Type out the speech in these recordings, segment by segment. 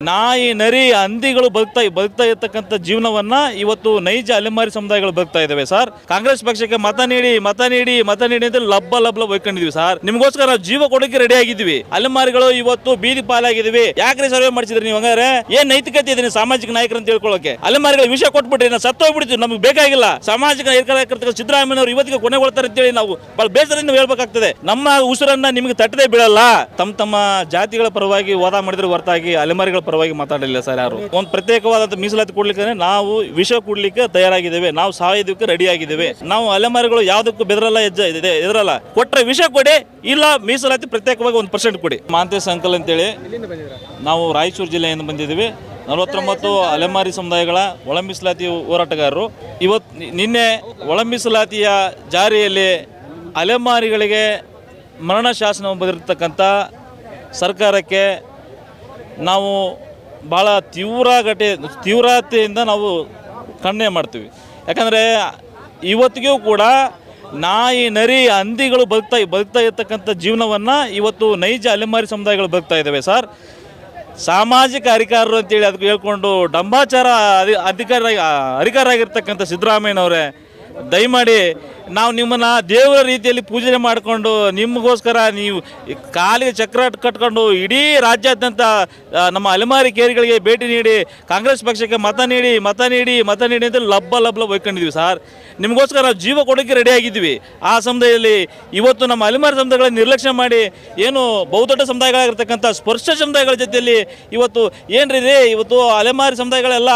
ನಾಯಿ ನರಿ ಹಂದಿಗಳು ಬದುಕ್ತಾ ಇರ್ತಕ್ಕಂಥ ಜೀವನವನ್ನ ಇವತ್ತು ನೈಜ ಅಲೆಮಾರಿ ಸಮುದಾಯಗಳು ಬದುಕ್ತಾ ಇದಾವೆ ಸರ್. ಕಾಂಗ್ರೆಸ್ ಪಕ್ಷಕ್ಕೆ ಮತ ನೀಡಿ ಅಂತ ಲಬ್ಬ ಒಯ್ಕೊಂಡಿದ್ವಿ ಸರ್. ನಿಮಗೋಸ್ಕರ ಜೀವ ಕೊಡೋಕೆ ರೆಡಿ ಆಗಿದ್ವಿ. ಅಲೆಮಾರಿಗಳು ಇವತ್ತು ಬೀದಿ ಪಾಲಾಗಿದ್ವಿ. ಯಾಕ್ರಿ ಸರ್ವೆ ಮಾಡಿಸಿದ್ರಿ ನೀವು? ಹಂಗಾರೆ ಏನ್ ನೈತಿಕತೆ ಇದೆ ಸಾಮಾಜಿಕ ನಾಯಕರು ಅಂತ ಹೇಳ್ಕೊಳ್ಳೋಕೆ? ಅಲೆಮಾರಿಗಳ ವಿಷಯ ಕೊಟ್ಬಿಟ್ರಿ, ನಾವು ಸತ್ತೋಗ್ಬಿಡ್ತೀವಿ, ನಮ್ಗೆ ಬೇಕಾಗಿಲ್ಲ. ಸಾಮಾಜಿಕ ನಾಯಕರು ಸಿದ್ದರಾಮಯ್ಯವರು ಇವತ್ತಿಗೆ ಕೊನೆಗೊಳ್ತಾರೆ ಅಂತೇಳಿ ನಾವು ಬಹಳ ಬೇಸರದಿಂದ ಹೇಳ್ಬೇಕಾಗ್ತದೆ. ನಮ್ಮ ಉಸಿರನ್ನ ನಿಮ್ಗೆ ತಟ್ಟದೆ ಬೀಳಲ್ಲ. ತಮ್ಮ ಜಾತಿಗಳ ಪರವಾಗಿ ವಾದ ಮಾಡಿದ್ರೆ ಹೊರತಾಗಿ ಅಲೆಮಾರಿಗಳ ಪರವಾಗಿ ಮಾತಾಡಲಿಲ್ಲ ಸರ್ ಯಾರು. ಒಂದು ಪ್ರತ್ಯೇಕವಾದ ಮೀಸಲಾತಿ ಕೊಡ್ಲಿಕ್ಕೆ ನಾವು ವಿಷಯ ಕೊಡ್ಲಿಕ್ಕೆ ತಯಾರಾಗಿದ್ದೇವೆ. ನಾವು ಸಾಯೋದಕ್ಕೆ ರೆಡಿ ಆಗಿದ್ದೇವೆ. ನಾವು ಅಲೆಮಾರಿಗಳು ಯಾವುದಕ್ಕೂ ಬೆದರಲ್ಲ, ಎದುರಲ್ಲ. ಕೊಟ್ಟರೆ ವಿಷಯ ಕೊಡಿ, ಇಲ್ಲ ಮೀಸಲಾತಿ ಪ್ರತ್ಯೇಕವಾಗಿ 1% ಕೊಡಿ. ಮಾಂತೇಶ್ ಅಂಕಲ್ ಅಂತೇಳಿ ನಾವು ರಾಯಚೂರು ಜಿಲ್ಲೆಯಿಂದ ಬಂದಿದ್ದೀವಿ. 49 ಅಲೆಮಾರಿ ಸಮುದಾಯಗಳ ಒಳ ಮೀಸಲಾತಿ ಹೋರಾಟಗಾರರು. ನಿನ್ನೆ ಒಳ ಮೀಸಲಾತಿಯ ಜಾರಿಯಲ್ಲಿ ಅಲೆಮಾರಿಗಳಿಗೆ ಮರಣ ಶಾಸನ ಬರೆದಿರ್ತಕ್ಕಂಥ ಸರ್ಕಾರಕ್ಕೆ ನಾವು ಭಾಳ ತೀವ್ರತೆಯಿಂದ ನಾವು ಖಂಡನೆ ಮಾಡ್ತೀವಿ. ಯಾಕಂದರೆ ಇವತ್ತಿಗೂ ಕೂಡ ನಾಯಿ ನರಿ ಹಂದಿಗಳು ಬದುಕ್ತಾ ಇರ್ತಕ್ಕಂಥ ಜೀವನವನ್ನು ಇವತ್ತು ನೈಜ ಅಲೆಮಾರಿ ಸಮುದಾಯಗಳು ಬದುಕ್ತಾ ಇದ್ದಾವೆ ಸರ್. ಸಾಮಾಜಿಕ ಅಧಿಕಾರರು ಅಂತೇಳಿ ಅದಕ್ಕೆ ಹೇಳ್ಕೊಂಡು ಡಂಬಾಚಾರ ಅಧಿಕಾರ ಆಗಿರ್ತಕ್ಕಂಥ ಸಿದ್ದರಾಮಯ್ಯನವರೇ, ದಯಮಾಡಿ ನಾವು ನಿಮ್ಮನ್ನು ದೇವರ ರೀತಿಯಲ್ಲಿ ಪೂಜೆ ಮಾಡಿಕೊಂಡು ನಿಮಗೋಸ್ಕರ ನೀವು ಕಾಲಿಗೆ ಚಕ್ರ ಕಟ್ಕೊಂಡು ಇಡೀ ರಾಜ್ಯಾದ್ಯಂತ ನಮ್ಮ ಅಲೆಮಾರಿ ಕೇರಿಗಳಿಗೆ ಭೇಟಿ ನೀಡಿ ಕಾಂಗ್ರೆಸ್ ಪಕ್ಷಕ್ಕೆ ಮತ ನೀಡಿ ಅಂತ ಲಬ್ಬ ಒಯ್ಕೊಂಡಿದ್ವಿ ಸರ್. ನಿಮಗೋಸ್ಕರ ನಾವು ಜೀವ ಕೊಡೋಕ್ಕೆ ರೆಡಿ ಆಗಿದ್ವಿ. ಆ ಸಮುದಾಯದಲ್ಲಿ ಇವತ್ತು ನಮ್ಮ ಅಲೆಮಾರಿ ಸಮುದಾಯಗಳನ್ನು ನಿರ್ಲಕ್ಷ್ಯ ಮಾಡಿ ಏನು ಬಹುದೊಡ್ಡ ಸಮುದಾಯಗಳಾಗಿರ್ತಕ್ಕಂಥ ಸ್ಪರ್ಶ ಸಮುದಾಯಗಳ ಜೊತೆಯಲ್ಲಿ ಇವತ್ತು ಏನ್ರಿ ಇವತ್ತು ಅಲೆಮಾರಿ ಸಮುದಾಯಗಳೆಲ್ಲ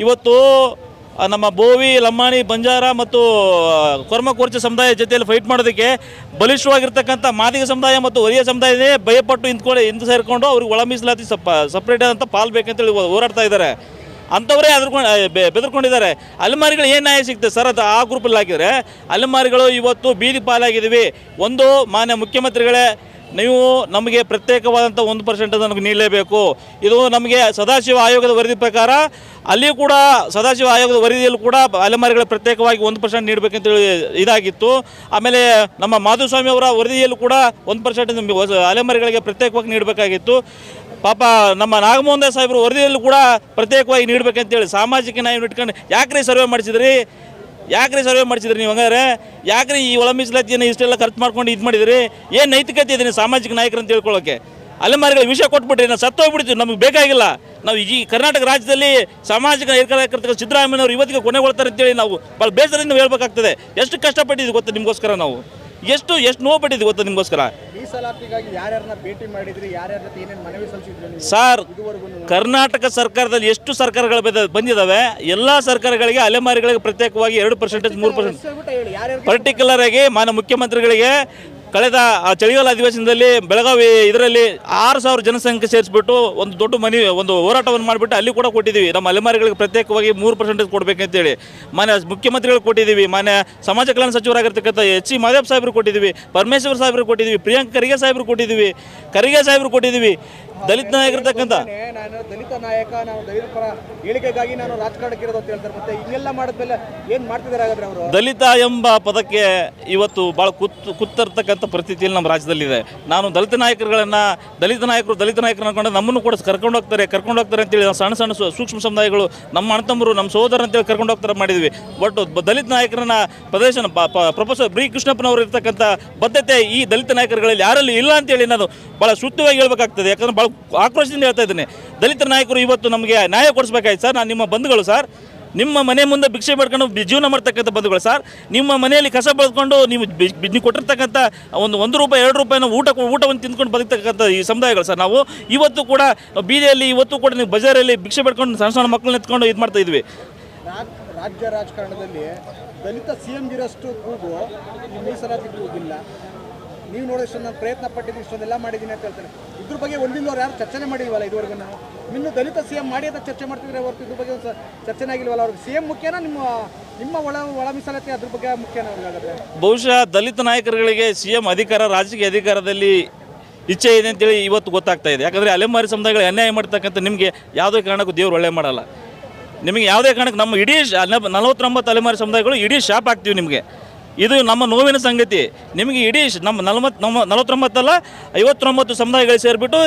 ಇವತ್ತು ನಮ್ಮ ಬೋವಿ, ಲಂಬಾಣಿ, ಬಂಜಾರ ಮತ್ತು ಕೊರ್ಮಕೋರ್ಚ ಸಮುದಾಯ ಜೊತೆಯಲ್ಲಿ ಫೈಟ್ ಮಾಡೋದಕ್ಕೆ ಬಲಿಷ್ಠವಾಗಿರ್ತಕ್ಕಂಥ ಮಾದಿಗ ಸಮುದಾಯ ಮತ್ತು ಒರಿಯ ಸಮುದಾಯನೇ ಭಯಪಟ್ಟು ಹಿಂದೆ ಸೇರಿಕೊಂಡು ಅವ್ರಿಗೆ ಒಳ ಮೀಸಲಾತಿ ಸಪ್ರೇಟ್ ಆದಂಥ ಪಾಲ್ ಬೇಕಂತೇಳಿ ಹೋರಾಡ್ತಾ ಇದ್ದಾರೆ. ಅಂಥವರೇ ಬೆದರ್ಕೊಂಡಿದ್ದಾರೆ. ಅಲೆಮಾರಿಗಳು ಏನು ನ್ಯಾಯ ಸಿಗ್ತದೆ ಸರ್? ಅದು ಆ ಗ್ರೂಪಲ್ಲಿ ಹಾಕಿದರೆ ಅಲೆಮಾರಿಗಳು ಇವತ್ತು ಬೀದಿ ಪಾಲಾಗಿದ್ದೀವಿ. ಒಂದು ಮಾನ್ಯ ಮುಖ್ಯಮಂತ್ರಿಗಳೇ, ನೀವು ನಮಗೆ ಪ್ರತ್ಯೇಕವಾದಂಥ 1% ನಮಗೆ ನೀಡಲೇಬೇಕು. ಇದು ನಮಗೆ ಸದಾಶಿವ ಆಯೋಗದ ವರದಿ ಪ್ರಕಾರ ಅಲ್ಲಿ ಕೂಡ ಸದಾಶಿವ ಆಯೋಗದ ವರದಿಯಲ್ಲೂ ಕೂಡ ಅಲೆಮಾರಿಗಳ ಪ್ರತ್ಯೇಕವಾಗಿ 1% ನೀಡಬೇಕಂತೇಳಿ ಇದಾಗಿತ್ತು. ಆಮೇಲೆ ನಮ್ಮ ಮಾಧುಸ್ವಾಮಿ ಅವರ ವರದಿಯಲ್ಲೂ ಕೂಡ 1% ಅಲೆಮಾರಿಗಳಿಗೆ ಪ್ರತ್ಯೇಕವಾಗಿ ನೀಡಬೇಕಾಗಿತ್ತು. ಪಾಪ ನಮ್ಮ ನಾಗಮೋಹನ್ ದಾಸ್ ಸಾಹೇಬರು ವರದಿಯಲ್ಲೂ ಕೂಡ ಪ್ರತ್ಯೇಕವಾಗಿ ನೀಡಬೇಕಂತೇಳಿ ಸಾಮಾಜಿಕ ನ್ಯಾಯ ಇಟ್ಕೊಂಡು ಯಾಕ್ರಿ ಸರ್ವೆ ಮಾಡಿಸಿದ್ರಿ ನೀವು? ಹಂಗಾರೆ ಯಾಕ್ರಿ ಈ ಒಳ ಮೀಸಲಾತಿಯನ್ನು ಇಷ್ಟೆಲ್ಲ ಖರ್ಚು ಮಾಡ್ಕೊಂಡು ಇದು ಮಾಡಿದ್ರಿ? ಏನು ನೈತಿಕತೆ ಇದೆ ಸಾಮಾಜಿಕ ನಾಯಕರು ಅಂತ ಹೇಳ್ಕೊಳ್ಳೋಕೆ? ಅಲೆಮಾರಿಗಳ ವಿಷಯ ಕೊಟ್ಬಿಟ್ರಿ, ನಾವು ಸತ್ತೋಗ್ಬಿಡ್ತೀವಿ, ನಮ್ಗೆ ಬೇಕಾಗಿಲ್ಲ. ನಾವು ಈ ಕರ್ನಾಟಕ ರಾಜ್ಯದಲ್ಲಿ ಸಾಮಾಜಿಕ ನಾಯಕರು ಸಿದ್ದರಾಮಯ್ಯವರು ಇವತ್ತಿಗೆ ಕೊನೆಗೊಳ್ತಾರೆ ಅಂತೇಳಿ ನಾವು ಭಾಳ ಬೇಸರದಿಂದ ಹೇಳ್ಬೇಕಾಗ್ತದೆ. ಎಷ್ಟು ಕಷ್ಟಪಟ್ಟಿದ್ವಿ ಗೊತ್ತಾ ನಿಮಗೋಸ್ಕರ? ನಾವು ಎಷ್ಟು ನೋವು ಪಟ್ಟಿದ್ವಿ ಗೊತ್ತಾ ನಿಮಗೋಸ್ಕರ? ಸರ್, ಕರ್ನಾಟಕ ಸರ್ಕಾರದಲ್ಲಿ ಎಷ್ಟು ಸರ್ಕಾರಗಳು ಬಂದಿದ್ದಾವೆ? ಎಲ್ಲ ಸರ್ಕಾರಗಳಿಗೆ ಅಲೆಮಾರಿಗಳಿಗೆ ಪ್ರತ್ಯೇಕವಾಗಿ 2%, 3% ಪರ್ಟಿಕ್ಯುಲರ್ ಆಗಿ ಮಾನ್ಯ ಮುಖ್ಯಮಂತ್ರಿಗಳಿಗೆ ಕಳೆದ ಚಳಿಗಾಲ ಅಧಿವೇಶನದಲ್ಲಿ ಬೆಳಗಾವಿ ಇದರಲ್ಲಿ 6,000 ಜನಸಂಖ್ಯೆ ಸೇರಿಸ್ಬಿಟ್ಟು ಒಂದು ದೊಡ್ಡ ಒಂದು ಹೋರಾಟವನ್ನು ಮಾಡಿಬಿಟ್ಟು ಅಲ್ಲಿ ಕೂಡ ಕೊಟ್ಟಿದ್ದೀವಿ. ನಮ್ಮ ಅಲೆಮಾರಿಗಳಿಗೆ ಪ್ರತ್ಯೇಕವಾಗಿ 3% ಕೊಡಬೇಕಂತೇಳಿ ಮಾನ್ಯ ಮುಖ್ಯಮಂತ್ರಿಗಳು ಕೊಟ್ಟಿದ್ದೀವಿ. ಮಾನ್ಯ ಸಮಾಜ ಕಲ್ಯಾಣ ಸಚಿವರಾಗಿರ್ತಕ್ಕಂಥ H.C. ಮಾದೇವ್ ಸಾಹೇಬರು ಕೊಟ್ಟಿದ್ದೀವಿ, ಪರಮೇಶ್ವರ್ ಸಾಹೇಬರು ಕೊಟ್ಟಿದ್ದೀವಿ, ಪ್ರಿಯಾಂಕ್ ಖರ್ಗೆ ಸಾಹೇಬರು ಕೊಟ್ಟಿದ್ದೀವಿ. ದಲಿತ ನಾಯಕರಿರ್ತಕ್ಕಂಥ ದಲಿತ ನಾಯಕ, ನಾವು ದಲಿತ ಪರ ಹೇಳಿಕೆಗಾಗಿ ನಾನು ರಾಜಕಾರಣಕ್ಕೆ ಇರೋದು ಅಂತ ಹೇಳ್ತಾರೆ. ಮತ್ತೆ ಹಿಂಗೆಲ್ಲ ಮಾಡಿದ್ಮೇಲೆ ಏನು ಮಾಡ್ತಿದ್ದಾರೆ ಹಾಗಾದ್ರೆ ಅವರು? ದಲಿತ ಎಂಬ ಪದಕ್ಕೆ ಇವತ್ತು ಭಾಳ ಕುತ್ತಿರ್ತಕ್ಕಂಥ ಪರಿಸ್ಥಿತಿಯಲ್ಲಿ ನಮ್ಮ ರಾಜ್ಯದಲ್ಲಿದೆ. ನಾನು ದಲಿತ ನಾಯಕರು ಅನ್ಕೊಂಡು ನಮ್ಮನ್ನು ಕೂಡ ಕರ್ಕೊಂಡು ಹೋಗ್ತಾರೆ ಅಂತೇಳಿ ಸಣ್ಣ ಸೂಕ್ಷ್ಮ ಸಮುದಾಯಗಳು, ನಮ್ಮ ಅಣ್ಣತಮ್ಮರು, ನಮ್ಮ ಸಹೋದರ ಅಂತೇಳಿ ಕರ್ಕೊಂಡು ಹೋಗ್ತಾರೆ ಮಾಡಿದ್ವಿ. ಬಟ್ ದಲಿತ ನಾಯಕರನ್ನ ಪ್ರದರ್ಶನ ಪ್ರೊಫೆಸರ್ ಬಿ ಕೃಷ್ಣಪ್ಪನವರು ಇರ್ತಕ್ಕಂಥ ಬದ್ಧತೆ ಈ ದಲಿತ ನಾಯಕರುಗಳಲ್ಲಿ ಯಾರಲ್ಲಿ ಇಲ್ಲ ಅಂತೇಳಿ ನಾನು ಭಾಳ ಶುದ್ಧವಾಗಿ ಹೇಳ್ಬೇಕಾಗ್ತದೆ. ಯಾಕಂದ್ರೆ ಭಾಳ ಆಕ್ರೋಶದಿಂದ ಹೇಳ್ತಾ ಇದ್ದೀನಿ. ದಲಿತ ನಾಯಕರು ಇವತ್ತು ನಮಗೆ ನ್ಯಾಯ ಕೊಡಿಸ್ಬೇಕಾಯ್ತು ಸರ್. ನಾನು ನಿಮ್ಮ ಬಂಧುಗಳು ಸರ್, ನಿಮ್ಮ ಮನೆ ಮುಂದೆ ಭಿಕ್ಷೆ ಮಾಡ್ಕೊಂಡು ಜೀವನ ಮಾಡ್ತಕ್ಕಂಥ ಬಂಧುಗಳು ಸರ್. ನಿಮ್ಮ ಮನೆಯಲ್ಲಿ ಕಸ ಬೆಳೆದುಕೊಂಡು ನೀವು ಕೊಟ್ಟಿರ್ತಕ್ಕಂಥ ಒಂದು ರೂಪಾಯಿ 2 ರೂಪಾಯಿನ ಊಟವನ್ನು ತಿಂದ್ಕೊಂಡು ಬದುಕ್ತಕ್ಕಂಥ ಈ ಸಮುದಾಯಗಳು ಸರ್. ನಾವು ಇವತ್ತು ಕೂಡ ಬೀದಿಯಲ್ಲಿ ನೀವು ಬಜಾರಲ್ಲಿ ಭಿಕ್ಷೆ ಬೆಳ್ಕೊಂಡು ಸಣ್ಣ ಮಕ್ಕಳನ್ನ ಎತ್ಕೊಂಡು ಇದು ಮಾಡ್ತಾ ಇದ್ವಿ. ರಾಜ್ಯ ರಾಜಕಾರಣದಲ್ಲಿ ದಲಿತ CM ಗಿರಷ್ಟು ಕೂಗು ಮೀಸಲಾತಿ ಕೂಗಿಲ್ಲ. ನೀವು ನೋಡಿಷ್ಟು ನಾನು ಪ್ರಯತ್ನ ಪಟ್ಟಿದ್ದು ಇಷ್ಟೊಂದೆಲ್ಲ ಮಾಡಿದ್ದೀನಿ ಅಂತ ಹೇಳ್ತಾರೆ. ಇದ್ರ ಬಗ್ಗೆ ಒಂದಿಲ್ಲವ್ರು ಯಾರು ಚರ್ಚೆನೇ ಮಾಡಿಲ್ವಲ್ಲ ಇದುವರೆಗೂ? ನಾವು ಇನ್ನು ದಲಿತ CM ಮಾಡಿ ಅಂತ ಚರ್ಚೆ ಮಾಡ್ತಿದ್ರೆ ಹೊರತು ಇದ್ರ ಬಗ್ಗೆ ಒಂದು ಚರ್ಚೆನೇ ಆಗಿಲ್ವಲ್ಲ? ಅವ್ರಿಗೆ CM ಮುಖ್ಯನಾ ನಿಮ್ಮ ಒಳ ಮೀಸಲಾತಿ ಅದ್ರ ಬಗ್ಗೆ ಮುಖ್ಯನಾ ಅವ್ರಿಗಾದ್ರೆ? ಬಹುಶಃ ದಲಿತ ನಾಯಕರುಗಳಿಗೆ CM ಅಧಿಕಾರ, ರಾಜಕೀಯ ಅಧಿಕಾರದಲ್ಲಿ ಇಚ್ಛೆ ಇದೆ ಅಂತೇಳಿ ಇವತ್ತು ಗೊತ್ತಾಗ್ತಾ ಇದೆ. ಯಾಕಂದರೆ ಅಲೆಮಾರಿ ಸಮುದಾಯಗಳು ಅನ್ಯಾಯ ಮಾಡ್ತಕ್ಕಂಥ ನಿಮಗೆ ಯಾವುದೇ ಕಾರಣಕ್ಕೂ ದೇವ್ರು ಒಳ್ಳೆ ಮಾಡಲ್ಲ. ನಿಮಗೆ ಯಾವುದೇ ಕಾರಣಕ್ಕೆ ನಮ್ಮ ಇಡೀ 49 ಅಲೆಮಾರಿ ಸಮುದಾಯಗಳು ಇಡೀ ಶಾಪ್ ಆಗ್ತೀವಿ ನಿಮಗೆ. ಇದು ನಮ್ಮ ನೋವಿನ ಸಂಗತಿ. ನಿಮಗೆ ಇಡೀ ನಮ್ಮ 49 ಅಲ್ಲ 59 ಸಮುದಾಯಗಳು ಸೇರಿಬಿಟ್ಟು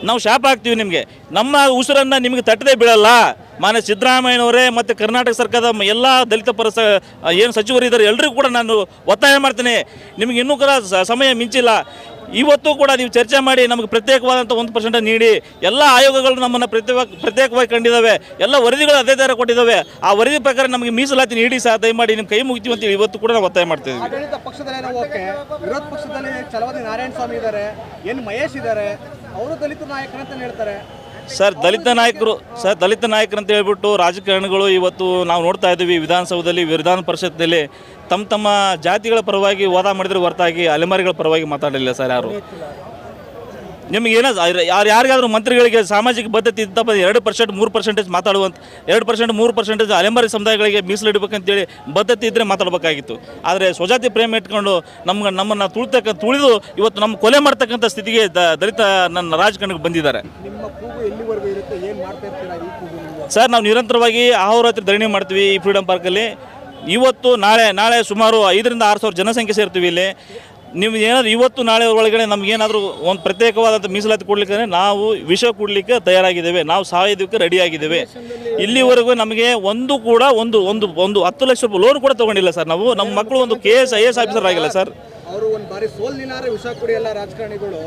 ನಾವು ಶಾಪ ಹಾಕ್ತೀವಿ ನಿಮಗೆ. ನಮ್ಮ ಉಸಿರನ್ನು ನಿಮಗೆ ತಟ್ಟದೇ ಬೀಳಲ್ಲ. ಮಾನ್ಯ ಸಿದ್ದರಾಮಯ್ಯನವರೇ ಮತ್ತು ಕರ್ನಾಟಕ ಸರ್ಕಾರದ ಎಲ್ಲ ದಲಿತ ಪರ ಏನು ಸಚಿವರು ಇದ್ದಾರೆ ಎಲ್ಲರಿಗೂ ಕೂಡ ನಾನು ಒತ್ತಾಯ ಮಾಡ್ತೀನಿ, ನಿಮಗೆ ಇನ್ನೂ ಕೂಡ ಸಮಯ ಮಿಂಚಿಲ್ಲ. ಇವತ್ತು ಕೂಡ ನೀವು ಚರ್ಚೆ ಮಾಡಿ ನಮಗೆ ಪ್ರತ್ಯೇಕವಾದಂಥ 1% ನೀಡಿ. ಎಲ್ಲ ಆಯೋಗಗಳು ನಮ್ಮನ್ನು ಪ್ರತ್ಯೇಕವಾಗಿ ಕಂಡಿದ್ದಾವೆ, ಎಲ್ಲ ವರದಿಗಳು ಅದೇ ಥರ ಕೊಟ್ಟಿದ್ದಾವೆ. ಆ ವರದಿ ಪ್ರಕಾರ ನಮಗೆ ಮೀಸಲಾತಿ ನೀಡಿ ಸಹ ದಯಮಾಡಿ ನಿಮ್ಮ ಕೈ ಮುಗಿತೀವಿ ಅಂತ ಇವತ್ತು ಕೂಡ ನಾವು ಒತ್ತಾಯ ಮಾಡ್ತೀವಿ. ಆಡಳಿತ ಪಕ್ಷದಲ್ಲೇನೋ ಓಕೆ, ವಿರೋಧ ಪಕ್ಷದಲ್ಲಿ ಛಲವಾದಿ ನಾರಾಯಣ ಸ್ವಾಮಿ ಇದ್ದಾರೆ, ಎನ್ ಮಹೇಶ್ ಇದ್ದಾರೆ, ಅವರು ದಲಿತ ನಾಯಕರಂತ ಹೇಳ್ತಾರೆ ಸರ್. ದಲಿತ ನಾಯಕರು ಅಂತ ಹೇಳ್ಬಿಟ್ಟು ರಾಜಕಾರಣಿಗಳು ಇವತ್ತು ನಾವು ನೋಡ್ತಾ ಇದ್ದೀವಿ ವಿಧಾನಸೌಧದಲ್ಲಿ, ವಿಧಾನ ಪರಿಷತ್ನಲ್ಲಿ ತಮ್ಮ ಜಾತಿಗಳ ಪರವಾಗಿ ವಾದ ಮಾಡಿದ್ರೆ ಹೊರತಾಗಿ ಅಲೆಮಾರಿಗಳ ಪರವಾಗಿ ಮಾತಾಡಲಿಲ್ಲ ಸರ್ ಯಾರು. ನಿಮಗೇನೋ ಯಾರಿಗಾದ್ರೂ ಮಂತ್ರಿಗಳಿಗೆ ಸಾಮಾಜಿಕ ಬದ್ಧತೆ ಇದ್ದಪ್ಪ 2% 3% ಮಾತಾಡುವಂಥ 2% 3% ಅಲೆಮಾರಿ ಸಮುದಾಯಗಳಿಗೆ ಮೀಸಲಿಡಬೇಕಂತೇಳಿ ಬದ್ಧತೆ ಇದ್ದರೆ ಮಾತಾಡಬೇಕಾಗಿತ್ತು. ಆದರೆ ಸ್ವಜಾತಿ ಪ್ರೇಮ ಇಟ್ಕೊಂಡು ನಮ್ಮನ್ನು ತುಳಿದು ಇವತ್ತು ನಮ್ಮ ಕೊಲೆ ಮಾಡ್ತಕ್ಕಂಥ ಸ್ಥಿತಿಗೆ ದಲಿತ ನನ್ನ ರಾಜಕಾರಣಿಗೆ ಬಂದಿದ್ದಾರೆ. ನಿಮ್ಮ ಕೂಗು ಎಲ್ಲಿವರೆಗೂ ಇರುತ್ತೆ, ಏನು ಮಾಡ್ತಾ ಇರ್ತೀರಾ ಈ ಕೂಗು? ಸರ್ ನಾವು ನಿರಂತರವಾಗಿ ಅಹೋರಾತ್ರಿ ಧರಣಿ ಮಾಡ್ತೀವಿ ಈ ಫ್ರೀಡಮ್ ಪಾರ್ಕಲ್ಲಿ. ಇವತ್ತು ನಾಳೆ ಸುಮಾರು 5,000 to 6,000 ಜನಸಂಖ್ಯೆ ಸೇರ್ತೀವಿ ಇಲ್ಲಿ. ನೀವು ಏನಾದರೂ ಇವತ್ತು ನಾಳೆ ಒಳಗಡೆ ನಮಗೇನಾದರೂ ಒಂದು ಪ್ರತ್ಯೇಕವಾದಂಥ ಮೀಸಲಾತಿ ಕೊಡಲಿಕ್ಕೆ ನಾವು ವಿಷ ಕೊಡಲಿಕ್ಕೆ ತಯಾರಾಗಿದ್ದೇವೆ, ನಾವು ಸಾಯೋದಕ್ಕೆ ರೆಡಿಯಾಗಿದ್ದೇವೆ. ಇಲ್ಲಿವರೆಗೂ ನಮಗೆ ಒಂದು 10 ಲಕ್ಷ ರೂಪಾಯಿ ಲೋನ್ ಕೂಡ ತೊಗೊಂಡಿಲ್ಲ ಸರ್. ನಮ್ಮ ಮಕ್ಕಳು ಒಂದು KS IAS ಆಫೀಸರ್ ಆಗಿಲ್ಲ ಸರ್. ಅವರು ಒಂದು ಬಾರಿ ಸೋಲ್ನಿನಾರೆ ವಿಷ ಕುಡಿಯಲ್ಲ ರಾಜಕಾರಣಿಗಳು.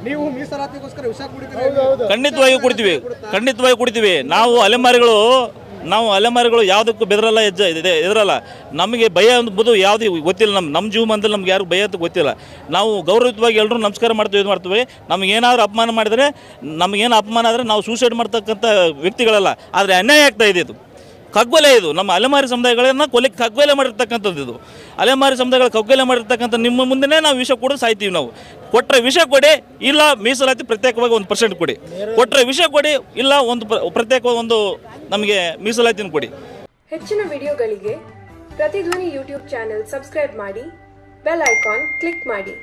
ನೀವು ಮೀಸಲಾತಿಗೋಸ್ಕರ ವಿಷ ಕುಡಿತೀರಿ? ಖಂಡಿತವಾಗಿ ಕುಡಿತೀವಿ. ನಾವು ಅಲೆಮಾರಿಗಳು ಯಾವುದಕ್ಕೂ ಹೆದರಲ್ಲ. ನಮಗೆ ಭಯ ಅಂಬುದು ಯಾವುದು ಗೊತ್ತಿಲ್ಲ. ನಮ್ಮ ಜೀವನದಲ್ಲಿ ನಮ್ಗೆ ಯಾರು ಭಯ ಅಂತ ಗೊತ್ತಿಲ್ಲ. ನಾವು ಗೌರವಯುತವಾಗಿ ಎಲ್ಲರೂ ನಮಸ್ಕಾರ ಮಾಡ್ತೀವಿ, ಇದು ಮಾಡ್ತೀವಿ. ನಮಗೇನಾದರೂ ಅಪಮಾನ ಮಾಡಿದರೆ, ನಮಗೇನು ಅಪಮಾನ ಆದರೆ ನಾವು ಸೂಸೈಡ್ ಮಾಡ್ತಕ್ಕಂಥ ವ್ಯಕ್ತಿಗಳಲ್ಲ. ಆದರೆ ಅನ್ಯಾಯ ಆಗ್ತಾ ಇದೆ, ಇದು ಕಗ್ಗೊಲೆ. ಇದು ನಮ್ಮ ಅಲೆಮಾರಿ ಸಮುದಾಯಗಳನ್ನು ಕಗ್ಗೊಲೆ ಮಾಡಿರ್ತಕ್ಕಂಥದ್ದು. ಇದು ಅಲೆಮಾರಿ ಸಮುದಾಯಗಳು ಕಗ್ಗೊಲೆ ಮಾಡಿರ್ತಕ್ಕಂಥ ನಿಮ್ಮ ಮುಂದೆ ನಾವು ವಿಷ ಕೂಡ ಸಾಯ್ತೀವಿ. ನಾವು ಕೊಟ್ಟರೆ ವಿಷ ಕೊಡಿ, ಇಲ್ಲ ಮೀಸಲಾತಿ ಪ್ರತ್ಯೇಕವಾಗಿ 1% ಕೊಡಿ. ಕೊಟ್ಟರೆ ವಿಷ ಕೊಡಿ, ಇಲ್ಲ ಪ್ರತ್ಯೇಕವಾಗಿ ನಮಗೆ ಮೀಸಲಾತಿನ ಕೊಡಿ. ಹೆಚ್ಚಿನ ವಿಡಿಯೋಗಳಿಗೆ ಪ್ರತಿಧ್ವನಿ ಯೂಟ್ಯೂಬ್ ಚಾನೆಲ್ ಸಬ್ಸ್ಕ್ರೈಬ್ ಮಾಡಿ, ಬೆಲ್ ಐಕಾನ್ ಕ್ಲಿಕ್ ಮಾಡಿ.